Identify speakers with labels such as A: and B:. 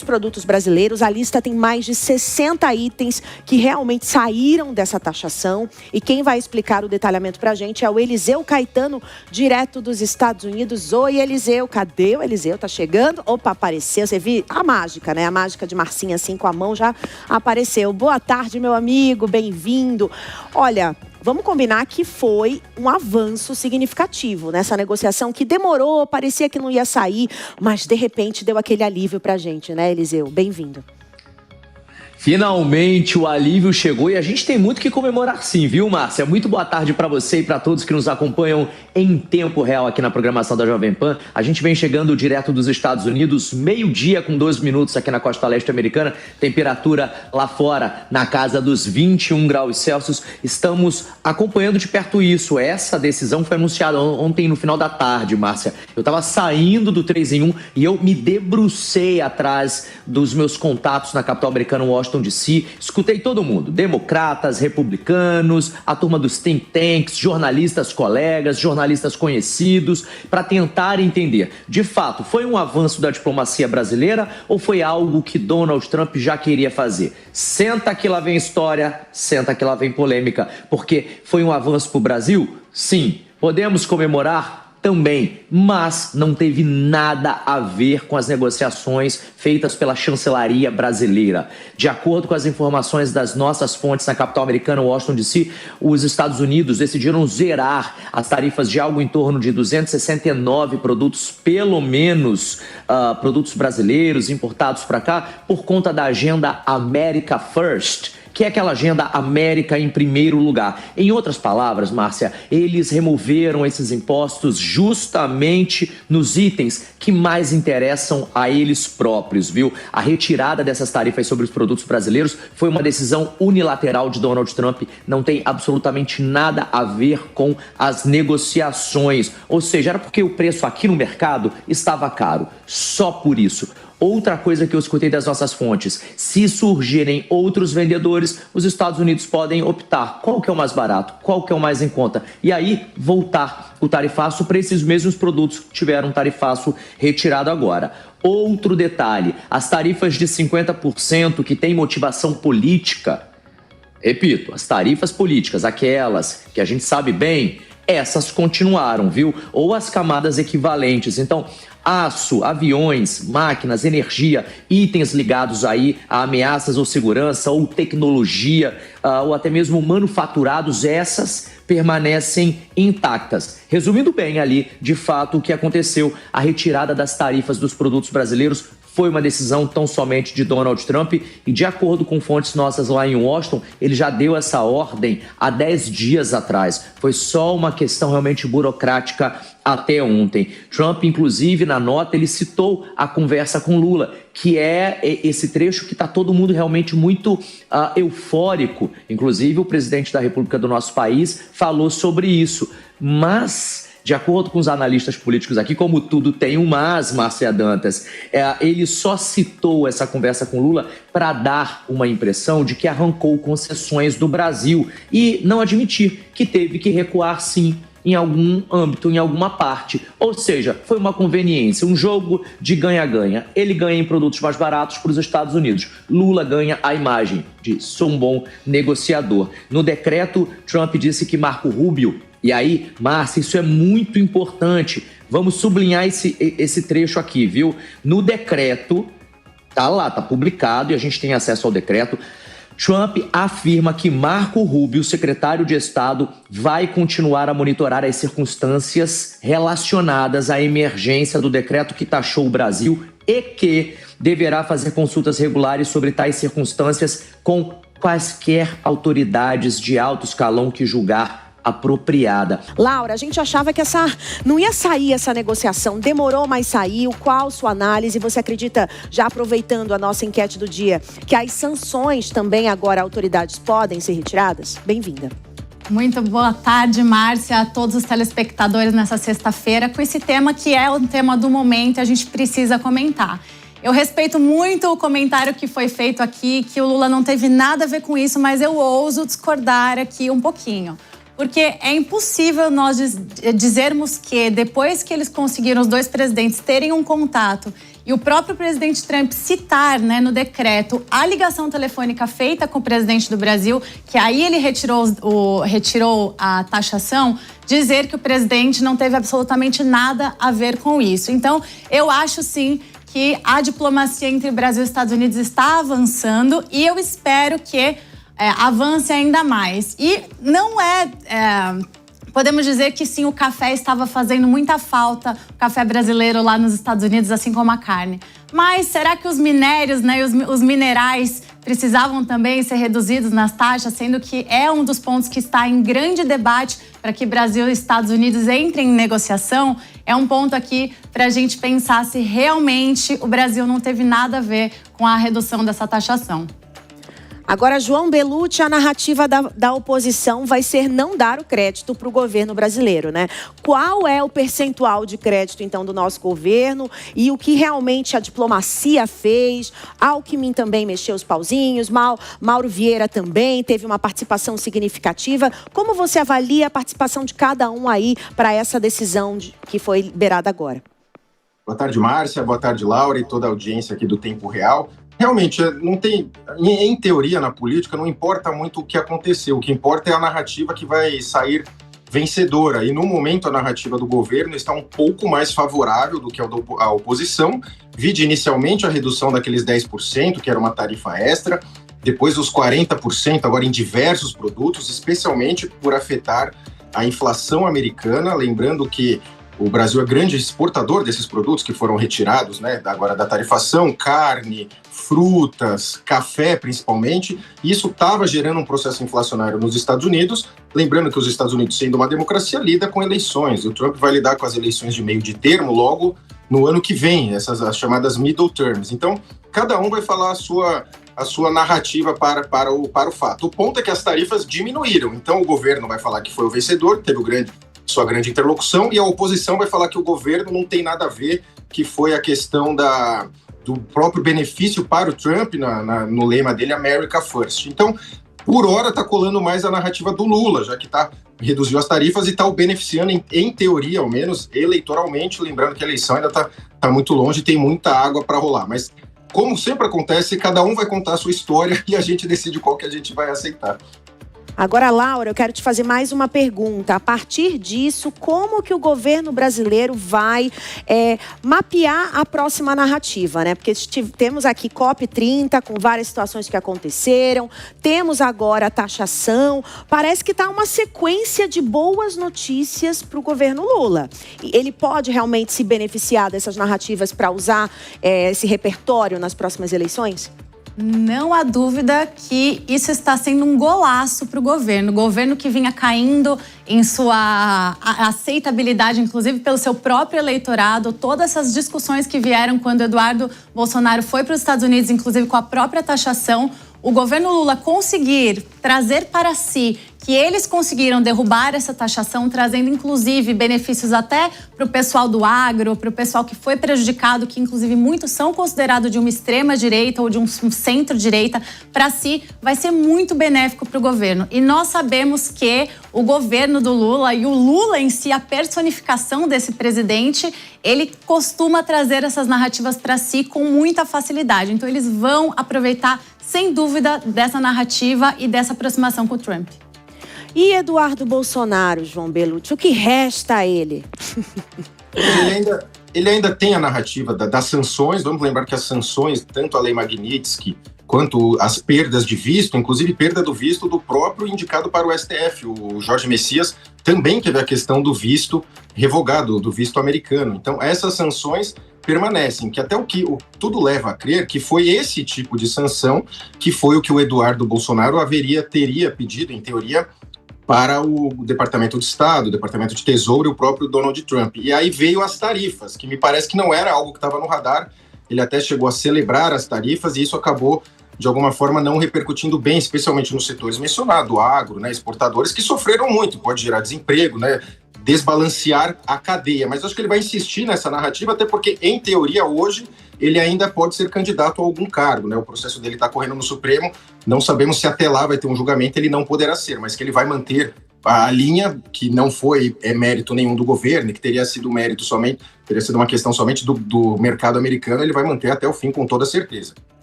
A: produtos brasileiros. A lista tem mais de 60 itens que realmente saíram dessa taxação. E quem vai explicar o detalhamento pra gente é o Eliseu Caetano, direto dos Estados Unidos. Oi, Eliseu. Cadê o Eliseu? Tá chegando? Opa, apareceu. Você viu a mágica, né? A mágica de Marcinha, assim, com a mão já apareceu. Boa tarde, meu amigo. Bem-vindo. Olha, vamos combinar que foi um avanço significativo nessa negociação que demorou, parecia que não ia sair, mas de repente deu aquele alívio pra gente, né, Eliseu? Bem-vindo.
B: Finalmente o alívio chegou e a gente tem muito que comemorar sim, viu, Márcia? Muito boa tarde para você e para todos que nos acompanham em tempo real aqui na programação da Jovem Pan. A gente vem chegando direto dos Estados Unidos, 12h com 12 minutos aqui na costa leste americana. Temperatura lá fora na casa dos 21 graus Celsius. Estamos acompanhando de perto isso. Essa decisão foi anunciada ontem no final da tarde, Márcia. Eu estava saindo do 3 em 1 e eu me debrucei atrás dos meus contatos na capital americana, Washington DC, escutei todo mundo, democratas, republicanos, a turma dos think tanks, jornalistas colegas, jornalistas conhecidos, para tentar entender, de fato, foi um avanço da diplomacia brasileira ou foi algo que Donald Trump já queria fazer? Senta que lá vem história, senta que lá vem polêmica, porque foi um avanço para o Brasil? Sim. Podemos comemorar? Também, mas não teve nada a ver com as negociações feitas pela chancelaria brasileira. De acordo com as informações das nossas fontes na capital americana, Washington DC, os Estados Unidos decidiram zerar as tarifas de algo em torno de 269 produtos, pelo menos produtos brasileiros importados para cá, por conta da agenda America First, que é aquela agenda América em primeiro lugar. Em outras palavras, Márcia, eles removeram esses impostos justamente nos itens que mais interessam a eles próprios, viu? A retirada dessas tarifas sobre os produtos brasileiros foi uma decisão unilateral de Donald Trump, não tem absolutamente nada a ver com as negociações. Ou seja, era porque o preço aqui no mercado estava caro, só por isso. Outra coisa que eu escutei das nossas fontes, se surgirem outros vendedores, os Estados Unidos podem optar qual que é o mais barato, qual que é o mais em conta, e aí voltar o tarifaço para esses mesmos produtos que tiveram tarifaço retirado agora. Outro detalhe, as tarifas de 50% que têm motivação política, repito, as tarifas políticas, aquelas que a gente sabe bem, essas continuaram, viu? Ou as camadas equivalentes. Então, aço, aviões, máquinas, energia, itens ligados aí a ameaças ou segurança ou tecnologia ou até mesmo manufaturados, essas permanecem intactas. Resumindo bem ali, de fato, o que aconteceu, a retirada das tarifas dos produtos brasileiros foi uma decisão tão somente de Donald Trump e, de acordo com fontes nossas lá em Washington, ele já deu essa ordem há 10 dias atrás. Foi só uma questão realmente burocrática até ontem. Trump, inclusive, na nota, ele citou a conversa com Lula, que é esse trecho que está todo mundo realmente muito eufórico. Inclusive, o presidente da República do nosso país falou sobre isso. Mas, de acordo com os analistas políticos aqui, como tudo tem um mas, Márcia Dantas, ele só citou essa conversa com Lula para dar uma impressão de que arrancou concessões do Brasil e não admitir que teve que recuar, sim, em algum âmbito, em alguma parte. Ou seja, foi uma conveniência, um jogo de ganha-ganha. Ele ganha em produtos mais baratos para os Estados Unidos. Lula ganha a imagem de sou um bom negociador. No decreto, Trump disse que Marco Rubio, e aí, Márcia, isso é muito importante. Vamos sublinhar esse trecho aqui, viu? No decreto, tá lá, tá publicado e a gente tem acesso ao decreto. Trump afirma que Marco Rubio, secretário de Estado, vai continuar a monitorar as circunstâncias relacionadas à emergência do decreto que taxou o Brasil e que deverá fazer consultas regulares sobre tais circunstâncias com quaisquer autoridades de alto escalão que julgar apropriada.
A: Laura, a gente achava que não ia sair essa negociação, demorou, mas saiu. Qual sua análise? Você acredita, já aproveitando a nossa enquete do dia, que as sanções também agora autoridades podem ser retiradas? Bem-vinda.
C: Muito boa tarde, Márcia, a todos os telespectadores nessa sexta-feira, com esse tema que é o tema do momento e a gente precisa comentar. Eu respeito muito o comentário que foi feito aqui, que o Lula não teve nada a ver com isso, mas eu ouso discordar aqui um pouquinho. Porque é impossível nós dizermos que depois que eles conseguiram, os dois presidentes, terem um contato e o próprio presidente Trump citar, né, no decreto a ligação telefônica feita com o presidente do Brasil, que aí ele retirou a taxação, dizer que o presidente não teve absolutamente nada a ver com isso. Então, eu acho sim que a diplomacia entre Brasil e Estados Unidos está avançando e eu espero que avance ainda mais. E não podemos dizer que sim, o café estava fazendo muita falta, o café brasileiro lá nos Estados Unidos, assim como a carne. Mas será que os minérios, né, os minerais precisavam também ser reduzidos nas taxas, sendo que é um dos pontos que está em grande debate para que Brasil e Estados Unidos entrem em negociação? É um ponto aqui para a gente pensar se realmente o Brasil não teve nada a ver com a redução dessa taxação.
A: Agora, João Belucci, a narrativa da oposição vai ser não dar o crédito para o governo brasileiro, né? Qual é o percentual de crédito, então, do nosso governo e o que realmente a diplomacia fez? Alckmin também mexeu os pauzinhos, Mauro Vieira também teve uma participação significativa. Como você avalia a participação de cada um aí para essa decisão que foi liberada agora?
D: Boa tarde, Márcia. Boa tarde, Laura e toda a audiência aqui do Tempo Real. Realmente, não tem, em teoria, na política, não importa muito o que aconteceu. O que importa é a narrativa que vai sair vencedora. E, no momento, a narrativa do governo está um pouco mais favorável do que a oposição. Vide inicialmente a redução daqueles 10%, que era uma tarifa extra, depois os 40% agora em diversos produtos, especialmente por afetar a inflação americana. Lembrando que o Brasil é grande exportador desses produtos que foram retirados, né, agora da tarifação, carne, frutas, café principalmente, e isso estava gerando um processo inflacionário nos Estados Unidos. Lembrando que os Estados Unidos, sendo uma democracia, lida com eleições, e o Trump vai lidar com as eleições de meio de termo logo no ano que vem, as chamadas middle terms. Então, cada um vai falar a sua narrativa para o fato. O ponto é que as tarifas diminuíram, então o governo vai falar que foi o vencedor, teve sua grande interlocução, e a oposição vai falar que o governo não tem nada a ver, que foi a questão do próprio benefício para o Trump, no lema dele, America First. Então, por hora, está colando mais a narrativa do Lula, já que reduziu as tarifas e está o beneficiando, em teoria, ao menos, eleitoralmente, lembrando que a eleição ainda está muito longe e tem muita água para rolar. Mas, como sempre acontece, cada um vai contar a sua história e a gente decide qual que a gente vai aceitar.
A: Agora, Laura, eu quero te fazer mais uma pergunta. A partir disso, como que o governo brasileiro vai mapear a próxima narrativa, né? Porque temos aqui COP30 com várias situações que aconteceram, temos agora a taxação. Parece que está uma sequência de boas notícias para o governo Lula. Ele pode realmente se beneficiar dessas narrativas para usar esse repertório nas próximas eleições?
C: Não há dúvida que isso está sendo um golaço para o governo. O governo que vinha caindo em sua aceitabilidade, inclusive pelo seu próprio eleitorado. Todas essas discussões que vieram quando Eduardo Bolsonaro foi para os Estados Unidos, inclusive com a própria taxação. O governo Lula conseguir trazer para si que eles conseguiram derrubar essa taxação, trazendo inclusive benefícios até para o pessoal do agro, para o pessoal que foi prejudicado, que inclusive muitos são considerados de uma extrema-direita ou de um centro-direita, para si vai ser muito benéfico para o governo. E nós sabemos que o governo do Lula e o Lula em si, a personificação desse presidente, ele costuma trazer essas narrativas para si com muita facilidade. Então eles vão aproveitar, sem dúvida, dessa narrativa e dessa aproximação com o Trump.
A: E Eduardo Bolsonaro, João Belucci, o que resta a ele?
D: Ele ainda tem a narrativa das sanções. Vamos lembrar que as sanções, tanto a lei Magnitsky quanto as perdas de visto, inclusive perda do visto do próprio indicado para o STF, o Jorge Messias, também teve a questão do visto revogado, do visto americano. Então, essas sanções permanecem, que até tudo leva a crer que foi esse tipo de sanção que foi o que o Eduardo Bolsonaro teria pedido, em teoria, para o Departamento de Estado, o Departamento de Tesouro e o próprio Donald Trump. E aí veio as tarifas, que me parece que não era algo que estava no radar. Ele até chegou a celebrar as tarifas e isso acabou, de alguma forma, não repercutindo bem, especialmente nos setores mencionados, agro, né, exportadores, que sofreram muito, pode gerar desemprego, né, desbalancear a cadeia. Mas acho que ele vai insistir nessa narrativa, até porque, em teoria, hoje, ele ainda pode ser candidato a algum cargo, né? O processo dele está correndo no Supremo, não sabemos se até lá vai ter um julgamento, ele não poderá ser, mas que ele vai manter a linha que não foi mérito nenhum do governo, que teria sido uma questão somente do mercado americano, ele vai manter até o fim com toda certeza.